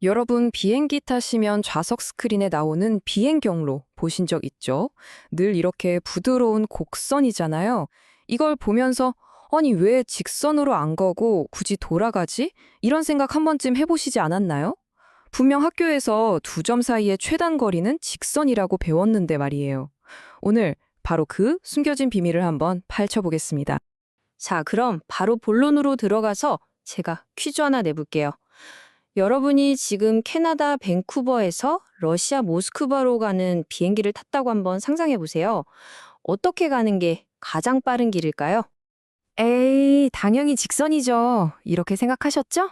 여러분 비행기 타시면 좌석 스크린에 나오는 비행 경로 보신 적 있죠? 늘 이렇게 부드러운 곡선이잖아요. 이걸 보면서 아니 왜 직선으로 안 가고 굳이 돌아가지? 이런 생각 한 번쯤 해보시지 않았나요? 분명 학교에서 두 점 사이의 최단 거리는 직선이라고 배웠는데 말이에요. 오늘 바로 그 숨겨진 비밀을 한번 파헤쳐보겠습니다. 자, 그럼 바로 본론으로 들어가서 제가 퀴즈 하나 내볼게요. 여러분이 지금 캐나다 밴쿠버에서 러시아 모스크바로 가는 비행기를 탔다고 한번 상상해 보세요. 어떻게 가는 게 가장 빠른 길일까요? 에이, 당연히 직선이죠. 이렇게 생각하셨죠?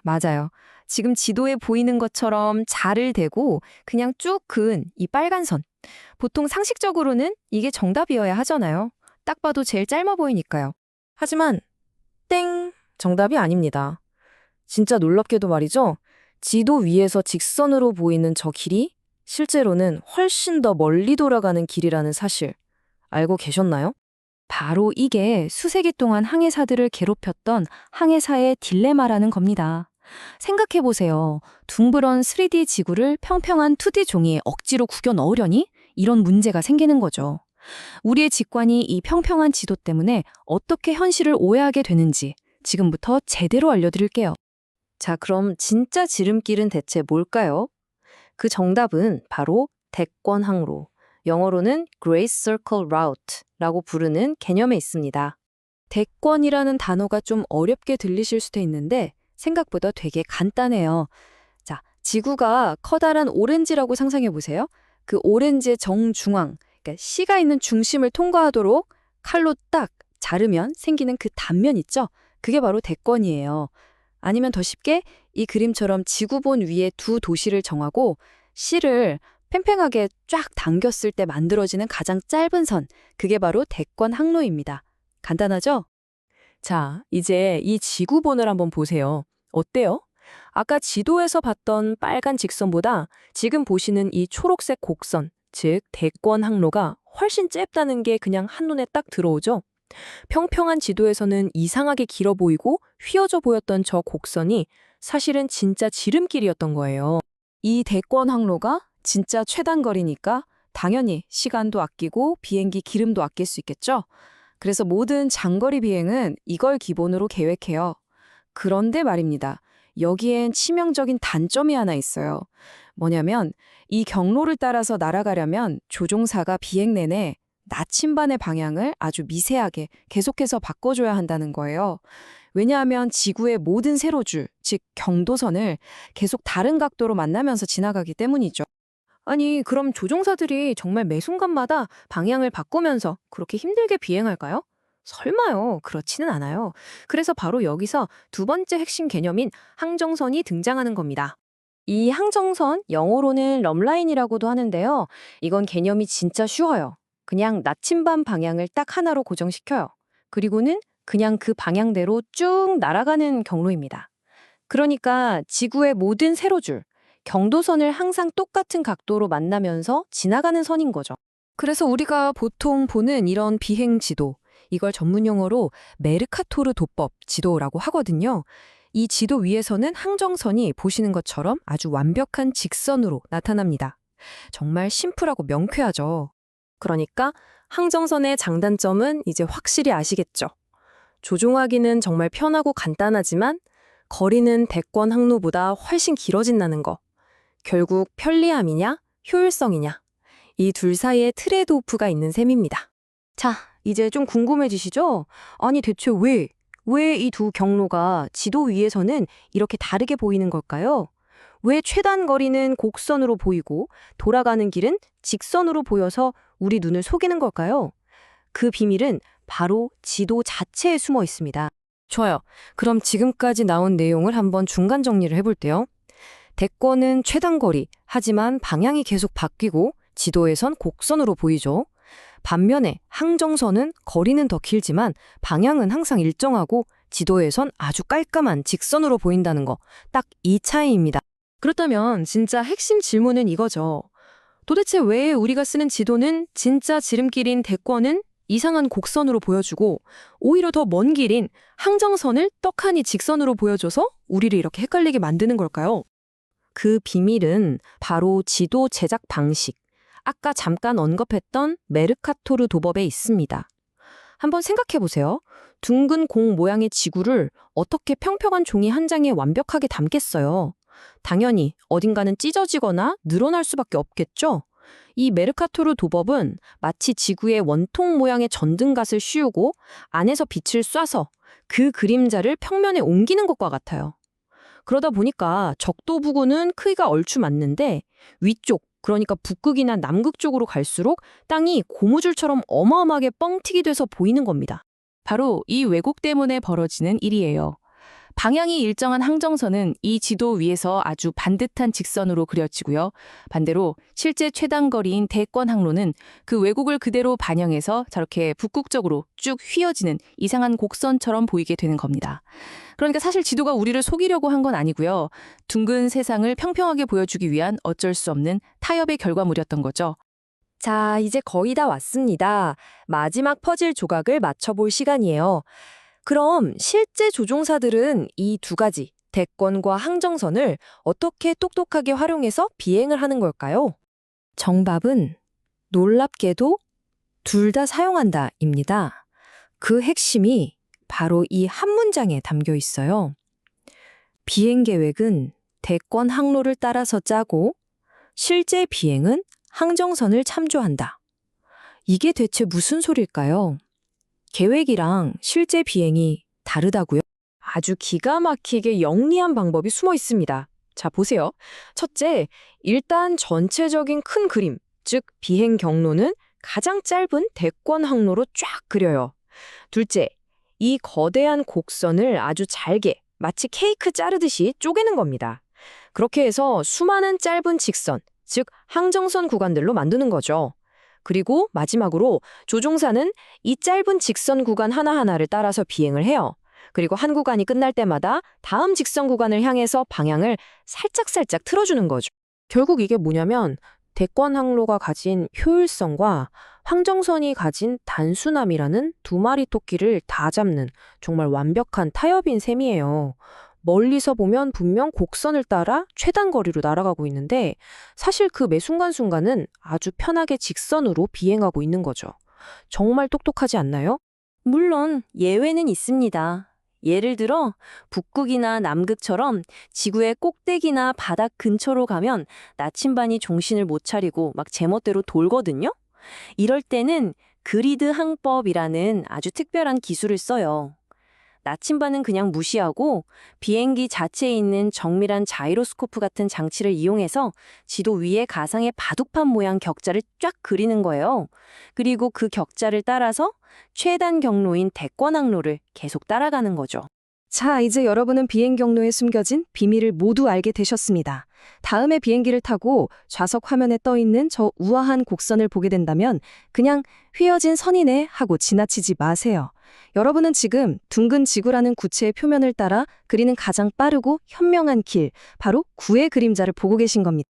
맞아요. 지금 지도에 보이는 것처럼 자를 대고 그냥 쭉 그은 이 빨간 선. 보통 상식적으로는 이게 정답이어야 하잖아요. 딱 봐도 제일 짧아 보이니까요. 하지만 땡! 정답이 아닙니다. 진짜 놀랍게도 말이죠. 지도 위에서 직선으로 보이는 저 길이 실제로는 훨씬 더 멀리 돌아가는 길이라는 사실 알고 계셨나요? 바로 이게 수세기 동안 항해사들을 괴롭혔던 항해사의 딜레마라는 겁니다. 생각해보세요. 둥그런 3D 지구를 평평한 2D 종이에 억지로 구겨 넣으려니 이런 문제가 생기는 거죠. 우리의 직관이 이 평평한 지도 때문에 어떻게 현실을 오해하게 되는지 지금부터 제대로 알려드릴게요. 자, 그럼 진짜 지름길은 대체 뭘까요? 그 정답은 바로 대권 항로, 영어로는 Great Circle Route라고 부르는 개념에 있습니다. 대권이라는 단어가 좀 어렵게 들리실 수도 있는데 생각보다 되게 간단해요. 자, 지구가 커다란 오렌지라고 상상해 보세요. 그 오렌지의 정중앙, 그러니까 C가 있는 중심을 통과하도록 칼로 딱 자르면 생기는 그 단면 있죠? 그게 바로 대권이에요. 아니면 더 쉽게 이 그림처럼 지구본 위에 두 도시를 정하고 C를 팽팽하게 쫙 당겼을 때 만들어지는 가장 짧은 선, 그게 바로 대권 항로입니다. 간단하죠? 자, 이제 이 지구본을 한번 보세요. 어때요? 아까 지도에서 봤던 빨간 직선보다 지금 보시는 이 초록색 곡선, 즉 대권 항로가 훨씬 짧다는 게 그냥 한눈에 딱 들어오죠? 평평한 지도에서는 이상하게 길어 보이고 휘어져 보였던 저 곡선이 사실은 진짜 지름길이었던 거예요. 이 대권 항로가 진짜 최단 거리니까 당연히 시간도 아끼고 비행기 기름도 아낄 수 있겠죠? 그래서 모든 장거리 비행은 이걸 기본으로 계획해요. 그런데 말입니다. 여기엔 치명적인 단점이 하나 있어요. 뭐냐면 이 경로를 따라서 날아가려면 조종사가 비행 내내 나침반의 방향을 아주 미세하게 계속해서 바꿔줘야 한다는 거예요. 왜냐하면 지구의 모든 세로줄, 즉 경도선을 계속 다른 각도로 만나면서 지나가기 때문이죠. 아니, 그럼 조종사들이 정말 매 순간마다 방향을 바꾸면서 그렇게 힘들게 비행할까요? 설마요. 그렇지는 않아요. 그래서 바로 여기서 두 번째 핵심 개념인 항정선이 등장하는 겁니다. 이 항정선, 영어로는 럼라인이라고도 하는데요. 이건 개념이 진짜 쉬워요. 그냥 나침반 방향을 딱 하나로 고정시켜요. 그리고는 그냥 그 방향대로 쭉 날아가는 경로입니다. 그러니까 지구의 모든 세로줄, 경도선을 항상 똑같은 각도로 만나면서 지나가는 선인 거죠. 그래서 우리가 보통 보는 이런 비행 지도, 이걸 전문 용어로 메르카토르 도법 지도라고 하거든요. 이 지도 위에서는 항정선이 보시는 것처럼 아주 완벽한 직선으로 나타납니다. 정말 심플하고 명쾌하죠. 그러니까 항정선의 장단점은 이제 확실히 아시겠죠? 조종하기는 정말 편하고 간단하지만 거리는 대권 항로보다 훨씬 길어진다는 거. 결국 편리함이냐, 효율성이냐. 이 둘 사이에 트레이드오프가 있는 셈입니다. 자, 이제 좀 궁금해지시죠? 아니 대체 왜 이 두 경로가 지도 위에서는 이렇게 다르게 보이는 걸까요? 왜 최단 거리는 곡선으로 보이고 돌아가는 길은 직선으로 보여서 우리 눈을 속이는 걸까요? 그 비밀은 바로 지도 자체에 숨어 있습니다. 좋아요. 그럼 지금까지 나온 내용을 한번 중간 정리를 해볼게요. 대권은 최단 거리, 하지만 방향이 계속 바뀌고 지도에선 곡선으로 보이죠. 반면에 항정선은 거리는 더 길지만 방향은 항상 일정하고 지도에선 아주 깔끔한 직선으로 보인다는 거. 딱 이 차이입니다. 그렇다면 진짜 핵심 질문은 이거죠. 도대체 왜 우리가 쓰는 지도는 진짜 지름길인 대권은 이상한 곡선으로 보여주고 오히려 더 먼 길인 항정선을 떡하니 직선으로 보여줘서 우리를 이렇게 헷갈리게 만드는 걸까요? 그 비밀은 바로 지도 제작 방식, 아까 잠깐 언급했던 메르카토르 도법에 있습니다. 한번 생각해 보세요. 둥근 공 모양의 지구를 어떻게 평평한 종이 한 장에 완벽하게 담겠어요? 당연히 어딘가는 찢어지거나 늘어날 수밖에 없겠죠? 이 메르카토르 도법은 마치 지구의 원통 모양의 전등갓을 씌우고 안에서 빛을 쏴서 그 그림자를 평면에 옮기는 것과 같아요. 그러다 보니까 적도 부근은 크기가 얼추 맞는데 위쪽, 그러니까 북극이나 남극 쪽으로 갈수록 땅이 고무줄처럼 어마어마하게 뻥튀기 돼서 보이는 겁니다. 바로 이 왜곡 때문에 벌어지는 일이에요. 방향이 일정한 항정선은 이 지도 위에서 아주 반듯한 직선으로 그려지고요. 반대로 실제 최단거리인 대권 항로는 그 왜곡을 그대로 반영해서 저렇게 북극적으로 쭉 휘어지는 이상한 곡선처럼 보이게 되는 겁니다. 그러니까 사실 지도가 우리를 속이려고 한 건 아니고요. 둥근 세상을 평평하게 보여주기 위한 어쩔 수 없는 타협의 결과물이었던 거죠. 자, 이제 거의 다 왔습니다. 마지막 퍼즐 조각을 맞춰볼 시간이에요. 그럼 실제 조종사들은 이 두 가지, 대권과 항정선을 어떻게 똑똑하게 활용해서 비행을 하는 걸까요? 정답은 놀랍게도 둘 다 사용한다입니다. 그 핵심이 바로 이 한 문장에 담겨 있어요. 비행 계획은 대권 항로를 따라서 짜고 실제 비행은 항정선을 참조한다. 이게 대체 무슨 소릴까요? 계획이랑 실제 비행이 다르다고요? 아주 기가 막히게 영리한 방법이 숨어 있습니다. 자, 보세요. 첫째, 일단 전체적인 큰 그림, 즉 비행 경로는 가장 짧은 대권 항로로 쫙 그려요. 둘째, 이 거대한 곡선을 아주 잘게, 마치 케이크 자르듯이 쪼개는 겁니다. 그렇게 해서 수많은 짧은 직선, 즉 항정선 구간들로 만드는 거죠. 그리고 마지막으로 조종사는 이 짧은 직선 구간 하나하나를 따라서 비행을 해요. 그리고 한 구간이 끝날 때마다 다음 직선 구간을 향해서 방향을 살짝살짝 틀어주는 거죠. 결국 이게 뭐냐면 대권 항로가 가진 효율성과 항정선이 가진 단순함이라는 두 마리 토끼를 다 잡는 정말 완벽한 타협인 셈이에요. 멀리서 보면 분명 곡선을 따라 최단 거리로 날아가고 있는데 사실 그 매 순간순간은 아주 편하게 직선으로 비행하고 있는 거죠. 정말 똑똑하지 않나요? 물론 예외는 있습니다. 예를 들어 북극이나 남극처럼 지구의 꼭대기나 바닥 근처로 가면 나침반이 정신을 못 차리고 막 제멋대로 돌거든요. 이럴 때는 그리드 항법이라는 아주 특별한 기술을 써요. 나침반은 그냥 무시하고 비행기 자체에 있는 정밀한 자이로스코프 같은 장치를 이용해서 지도 위에 가상의 바둑판 모양 격자를 쫙 그리는 거예요. 그리고 그 격자를 따라서 최단 경로인 대권 항로를 계속 따라가는 거죠. 자, 이제 여러분은 비행 경로에 숨겨진 비밀을 모두 알게 되셨습니다. 다음에 비행기를 타고 좌석 화면에 떠 있는 저 우아한 곡선을 보게 된다면 그냥 휘어진 선이네 하고 지나치지 마세요. 여러분은 지금 둥근 지구라는 구체의 표면을 따라 그리는 가장 빠르고 현명한 길, 바로 구의 그림자를 보고 계신 겁니다.